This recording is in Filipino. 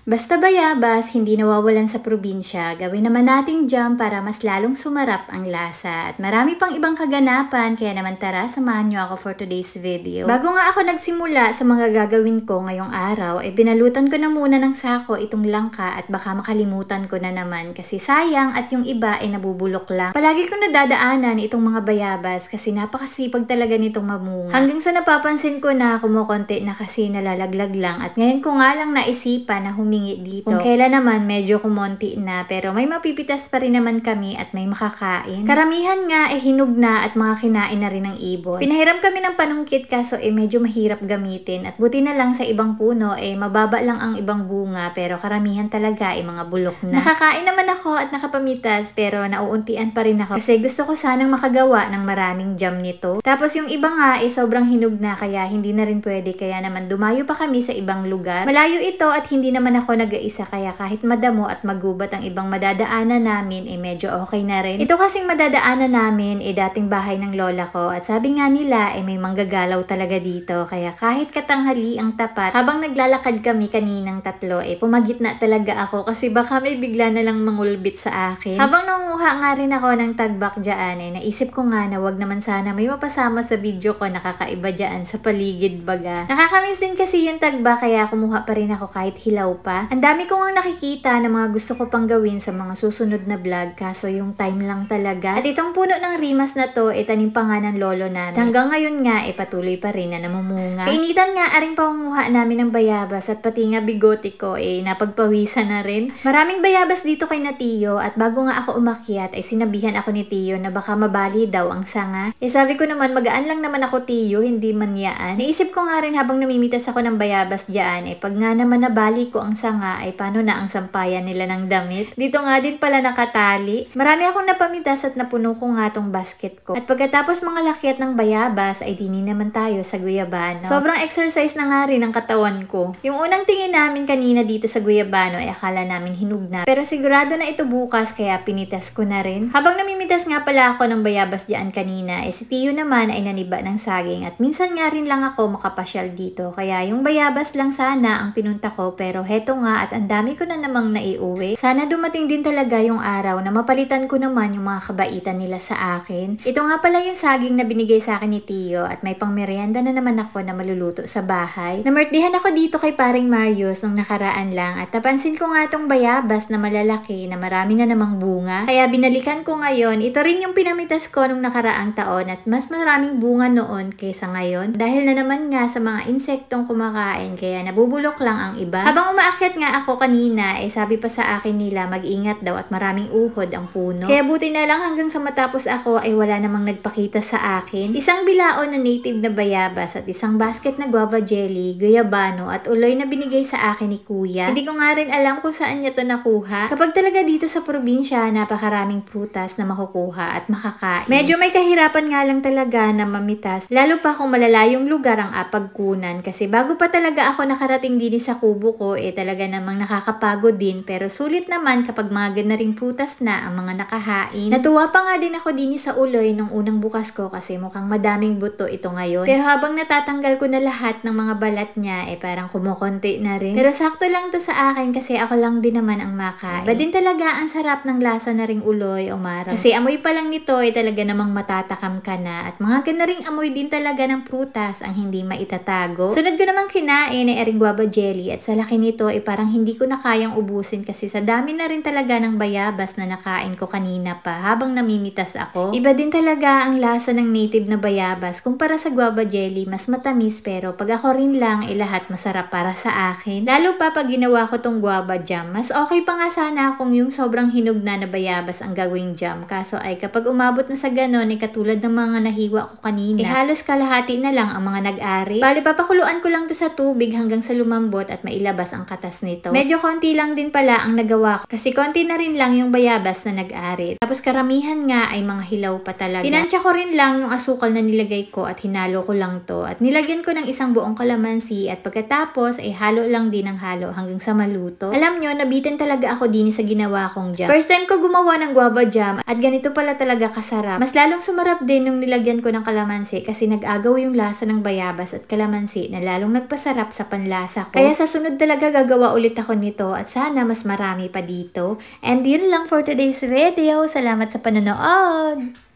Basta bayabas, hindi nawawalan sa probinsya, gawin naman nating jam para mas lalong sumarap ang lasa. At marami pang ibang kaganapan, kaya naman tara, samahan nyo ako for today's video. Bago nga ako nagsimula sa mga gagawin ko ngayong araw, binalutan ko na muna ng sako itong langka at baka makalimutan ko na naman kasi sayang at yung iba ay nabubulok lang. Palagi kong nadadaanan itong mga bayabas kasi napakasipag talaga nitong mamunga. Hanggang sa napapansin ko na kumukonti na kasi nalalaglag lang at ngayon ko nga lang naisipan na humingi dito. Kung kailan naman medyo kumonti na pero may mapipitas pa rin naman kami at may makakain. Karamihan nga hinog na at mga kinain na rin ng ibon. Pinahiram kami ng panungkit kaso medyo mahirap gamitin at buti na lang sa ibang puno mababa lang ang ibang bunga pero karamihan talaga mga bulok na. Nakakain naman ako at nakapamitas pero nauuntian pa rin ako kasi gusto ko sanang makagawa ng maraming jam nito. Tapos yung iba nga sobrang hinog na kaya hindi na rin pwede kaya naman dumayo pa kami sa ibang lugar. Malayo ito at hindi naman ako nag-iisa kaya kahit madamo at magubat ang ibang madadaanan namin medyo okay na rin. Ito kasing madadaanan namin dating bahay ng lola ko at sabi nga nila may manggagalaw talaga dito kaya kahit katanghali ang tapat habang naglalakad kami kaninang tatlo pumagitna talaga ako kasi baka may bigla na lang mangulbit sa akin. Habang nangunguha nga rin ako ng tagbak dyan naisip ko nga na wag naman sana may mapasama sa video ko nakakaiba dyan sa paligid baga. Nakakamiss din kasi yung tagbak kaya kumuha pa rin ako kahit hilaw pa. Ang dami ko nga nakikita na mga gusto ko pang gawin sa mga susunod na vlog kaso yung time lang talaga. At itong puno ng rimas na to tanim pa nga ng lolo namin. Hanggang ngayon nga patuloy pa rin na namumunga. Kainitan nga aring pangunguha namin ng bayabas at pati nga bigote ko napagpawisan na rin. Maraming bayabas dito kay na Tiyo at bago nga ako umakyat sinabihan ako ni Tiyo na baka mabali daw ang sanga. Sabi ko naman magaan lang naman ako Tiyo, hindi man yaan. Naisip ko nga rin habang namimitas ako ng bayabas dyan pag nga naman nabali ko ang sanga paano na ang sampayan nila ng damit. Dito nga din pala nakatali. Marami akong napamitas at napuno ko nga tong basket ko. At pagkatapos mga lakyat ng bayabas dini naman tayo sa Guyabano. Sobrang exercise na nga rin ang katawan ko. Yung unang tingin namin kanina dito sa Guyabano akala namin hinog na. Pero sigurado na ito bukas kaya pinitas ko na rin. Habang namimitas nga pala ako ng bayabas dyan kanina si Tiyo naman naniba ng saging at minsan nga rin lang ako makapasyal dito. Kaya yung bayabas lang sana ang pinunta ko pero heto nga at ang dami ko na namang naiuwi. Sana dumating din talaga yung araw na mapalitan ko naman yung mga kabaitan nila sa akin. Ito nga pala yung saging na binigay sa akin ni Tiyo at may pangmerienda na naman ako na maluluto sa bahay. Namertihan ako dito kay paring Marius nung nakaraan lang at napansin ko nga tong bayabas na malalaki na marami na namang bunga. Kaya binalikan ko ngayon. Ito rin yung pinamitas ko nung nakaraang taon at mas maraming bunga noon kaysa ngayon. Dahil na naman nga sa mga insektong kumakain kaya nabubulok lang ang iba. Habang umaakyat nga ako kanina sabi pa sa akin nila mag-ingat daw at maraming uhod ang puno. Kaya buti na lang hanggang sa matapos ako wala namang nagpakita sa akin. Isang bilaon na native na bayabas at isang basket na guava jelly, guyabano at uloy na binigay sa akin ni kuya. Hindi ko nga rin alam kung saan niya to nakuha. Kapag talaga dito sa probinsya napakaraming prutas na makukuha at makakain. Medyo may kahirapan nga lang talaga na mamitas lalo pa kung malalayong lugar ang pagkunan kasi bago pa talaga ako nakarating din sa kubo ko talaga namang nakakapagod din pero sulit naman kapag mga ganaring prutas na ang mga nakahain. Natuwa pa nga din ako din sa uloy nung unang bukas ko kasi mukhang madaming buto ito ngayon. Pero habang natatanggal ko na lahat ng mga balat niya parang kumukonti na rin. Pero sakto lang to sa akin kasi ako lang din naman ang makain. Iba din talaga ang sarap ng lasa na ring uloy o marang. Kasi amoy pa lang nito talaga namang matatakam ka na at mga ganaring amoy din talaga ng prutas ang hindi maitatago. Sunod ko namang kinain aring guava jelly at sa laki nito parang hindi ko na kayang ubusin kasi sa dami na rin talaga ng bayabas na nakain ko kanina pa habang namimitas ako. Iba din talaga ang lasa ng native na bayabas kumpara sa guava jelly, mas matamis pero pag ako rin lang lahat masarap para sa akin. Lalo pa pag ginawa ko tong guava jam, mas okay pa nga sana kung yung sobrang hinog na bayabas ang gawing jam. Kaso kapag umabot na sa ganon katulad ng mga nahiwa ko kanina, halos kalahati na lang ang mga nag-ari. Bale papakuluan ko lang to sa tubig hanggang sa lumambot at mailabas ang katas nito. Medyo konti lang din pala ang nagawa ko kasi konti na rin lang yung bayabas na nag-ari. Tapos karamihan nga mga hilaw pa talaga. Tinansya ko rin lang yung asukal na nilagay ko at hinalo ko lang to at nilagyan ko ng isang buong kalamansi at pagkatapos halo lang din ng halo hanggang sa maluto. Alam nyo, nabitin talaga ako din sa ginawa kong jam. First time ko gumawa ng guava jam at ganito pala talaga kasarap. Mas lalong sumarap din nung nilagyan ko ng kalamansi kasi nag-agaw yung lasa ng bayabas at kalamansi na lalong nagpasarap sa panlasa ko. Kaya sa sunod talaga gagawin gagawa ulit ako nito at sana mas marami pa dito. And yun lang for today's video. Salamat sa panonood!